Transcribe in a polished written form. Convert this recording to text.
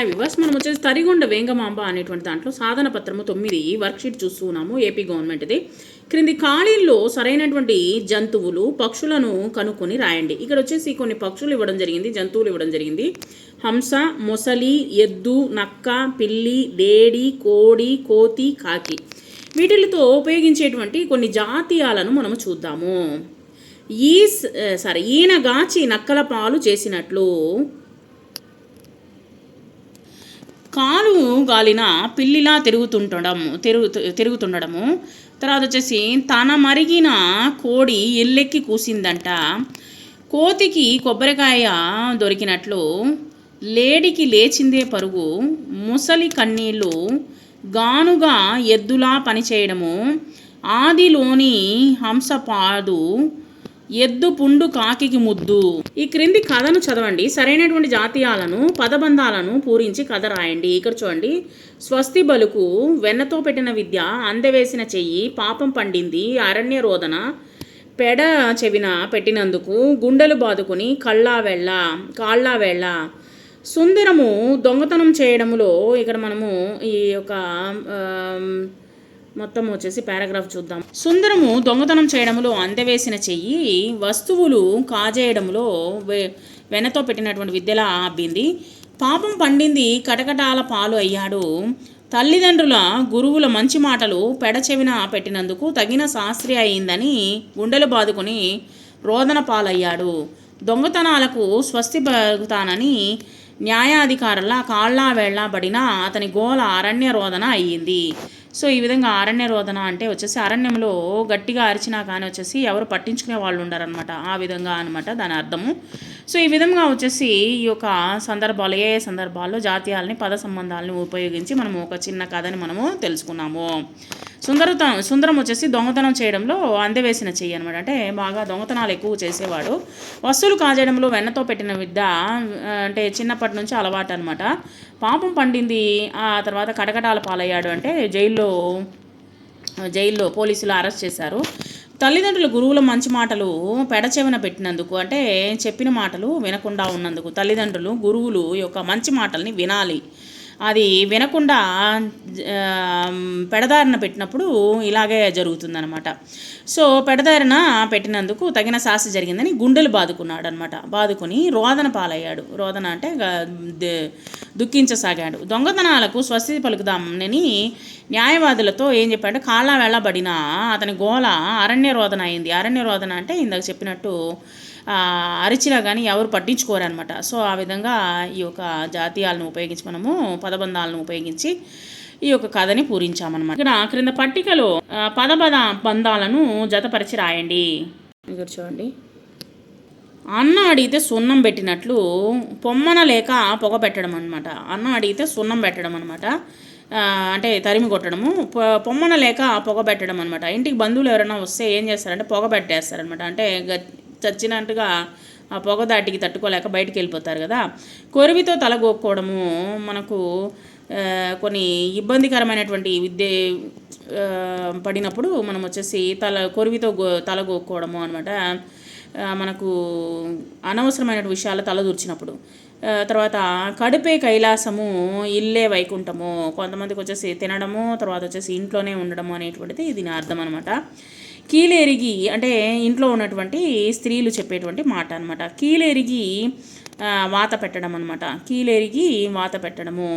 Hi viewers, మనం వచ్చేసి తరిగొండ వేంగమాంబ అనేటువంటి దాంట్లో సాధన పత్రము 9 వర్క్షీట్ చూస్తున్నాము. ఏపీ గవర్నమెంట్ది. క్రింది ఖాళీల్లో సరైనటువంటి జంతువులు పక్షులను కనుక్కొని రాయండి. ఇక్కడ వచ్చేసి కొన్ని పక్షులు ఇవ్వడం జరిగింది, జంతువులు ఇవ్వడం జరిగింది. హంస, మొసలి, ఎద్దు, నక్క, పిల్లి, లేడి, కోడి, కోతి, కాకి. వీటితో ఉపయోగించేటువంటి కొన్ని జాతీయాలను మనము చూద్దాము. ఈయన గాచి నక్కల పాలు చేసినట్లు, కాలు గాలిన పిల్లిలా తిరుగుతుండడము. తర్వాత వచ్చేసి తన మరిగిన కోడి ఎల్లెక్కి కూసిందంట. కోతికి కొబ్బరికాయ దొరికినట్లు, లేడికి లేచిందే పరుగు, ముసలి కన్నీళ్ళు, గానుగా ఎద్దులా పనిచేయడము, ఆదిలోని హంస పాదు, ఎద్దు పుండు కాకికి ముద్దు. ఈ క్రింది కథను చదవండి. సరైనటువంటి జాతీయాలను పదబంధాలను పూరించి కథ రాయండి. ఇక్కడ చూడండి. స్వస్తి బలుకు, వెన్నతో పెట్టిన విద్య, అందవేసిన చెయ్యి, పాపం పండింది, అరణ్య రోదన, పెడ చెవిన పెట్టినందుకు, గుండెలు బాదుకుని కాళ్ళా వెళ్ళ, సుందరము దొంగతనం చేయడములో. ఇక్కడ మనము ఈ యొక్క మొత్తం వచ్చేసి పారాగ్రాఫ్ చూద్దాం. సుందరము దొంగతనం చేయడంలో అందవేసిన చెయ్యి, వస్తువులు కాజేయడంలో వెనతో పెట్టినటువంటి విద్యలా అబ్బింది, పాపం పండింది, కటకటాల పాలు అయ్యాడు, తల్లిదండ్రుల గురువుల మంచి మాటలు పెడచెవిన పెట్టినందుకు తగిన శాస్త్రి అయిందని గుండెలు బాదుకొని రోదన పాలయ్యాడు, దొంగతనాలకు స్వస్తి పలుకుతానని న్యాయాధికారుల కాళ్ళా వెళ్ళబడిన అతని గోల అరణ్య రోదన అయ్యింది. సో ఈ విధంగా అరణ్య రోదన అంటే వచ్చేసి అరణ్యంలో గట్టిగా అరిచినా కానీ వచ్చేసి ఎవరు పట్టించుకునే వాళ్ళు ఉండారనమాట. ఆ విధంగా అనమాట దాని అర్థము. సో ఈ విధంగా వచ్చేసి ఈ యొక్క సందర్భాలు, ఏ సందర్భాల్లో జాతీయాలని పద సంబంధాలను ఉపయోగించి మనము ఒక చిన్న కథని మనము తెలుసుకున్నాము. సుందరం వచ్చేసి దొంగతనం చేయడంలో అందవేసిన చెయ్యి అనమాట. అంటే బాగా దొంగతనాలు ఎక్కువ చేసేవాడు. వస్తువులు కాజేయడంలో వెన్నతో పెట్టిన విద్య అంటే చిన్నప్పటి నుంచి అలవాటు అనమాట. పాపం పండింది, ఆ తర్వాత కటకటాల పాలయ్యాడు అంటే జైల్లో పోలీసులు అరెస్ట్ చేశారు. తల్లిదండ్రుల గురువుల మంచి మాటలు పెడచెవిన పెట్టినందుకు, అంటే చెప్పిన మాటలు వినకుండా ఉన్నందుకు. తల్లిదండ్రులు గురువులు యొక్క మంచి మాటల్ని వినాలి, అది వినకుండా పెడదారిన పెట్టినప్పుడు ఇలాగే జరుగుతుందనమాట. సో పెడదారిన పెట్టినందుకు తగిన శాస్తి జరిగిందని గుండెలు బాదుకున్నాడు అనమాట. బాదుకొని రోదన పాలయ్యాడు. రోదన అంటే దుఃఖించసాగాడు. దొంగతనాలకు స్వస్తి పలుకుదామని న్యాయవాదులతో ఏం చెప్పాడంటే కాళ్ళ వెళ్ళబడిన అతని గోల అరణ్య రోదన అయింది. అరణ్య రోదన అంటే ఇందాక చెప్పినట్టు అరిచినా కానీ ఎవరు పట్టించుకోరనమాట. సో ఆ విధంగా ఈ యొక్క జాతీయాలను ఉపయోగించి మనము పదబంధాలను ఉపయోగించి ఈ యొక్క కథని పూరించామన్నమాట. ఇక్కడ క్రింద పట్టికలో బంధాలను జతపరిచి రాయండి. ఇక్కడ చూడండి. అన్న అడిగితే సున్నం పెట్టినట్లు, పొమ్మన లేక పొగ పెట్టడం అనమాట. అన్న అడిగితే సున్నం పెట్టడం అనమాట, అంటే తరిమి కొట్టడము. పొమ్మన లేక పొగ పెట్టడం అనమాట. ఇంటికి బంధువులు ఎవరైనా వస్తే ఏం చేస్తారంటే పొగ పెట్టేస్తారనమాట. అంటే చచ్చినట్టుగా ఆ పొగ దాటికి తట్టుకోలేక బయటికి వెళ్ళిపోతారు కదా. కొరివితో తల గోక్కోవడము, మనకు కొన్ని ఇబ్బందికరమైనటువంటి పడినప్పుడు మనం వచ్చేసి కొరివితో తల గోక్కోవడము అనమాట. మనకు అనవసరమైన విషయాలు తలదూర్చినప్పుడు. తర్వాత కడుపే కైలాసము, ఇల్లే వైకుంఠము. కొంతమందికి వచ్చేసి తినడము, తర్వాత వచ్చేసి ఇంట్లోనే ఉండడము అనేటువంటిది దీని అర్థం అనమాట. కీలేరిగి అంటే ఇంట్లో ఉన్నటువంటి స్త్రీలు చెప్పేటువంటి మాట అనమాట. కీలేరిగి వాత పెట్టడం అనమాట. కీలేరిగి వాత పెట్టడము.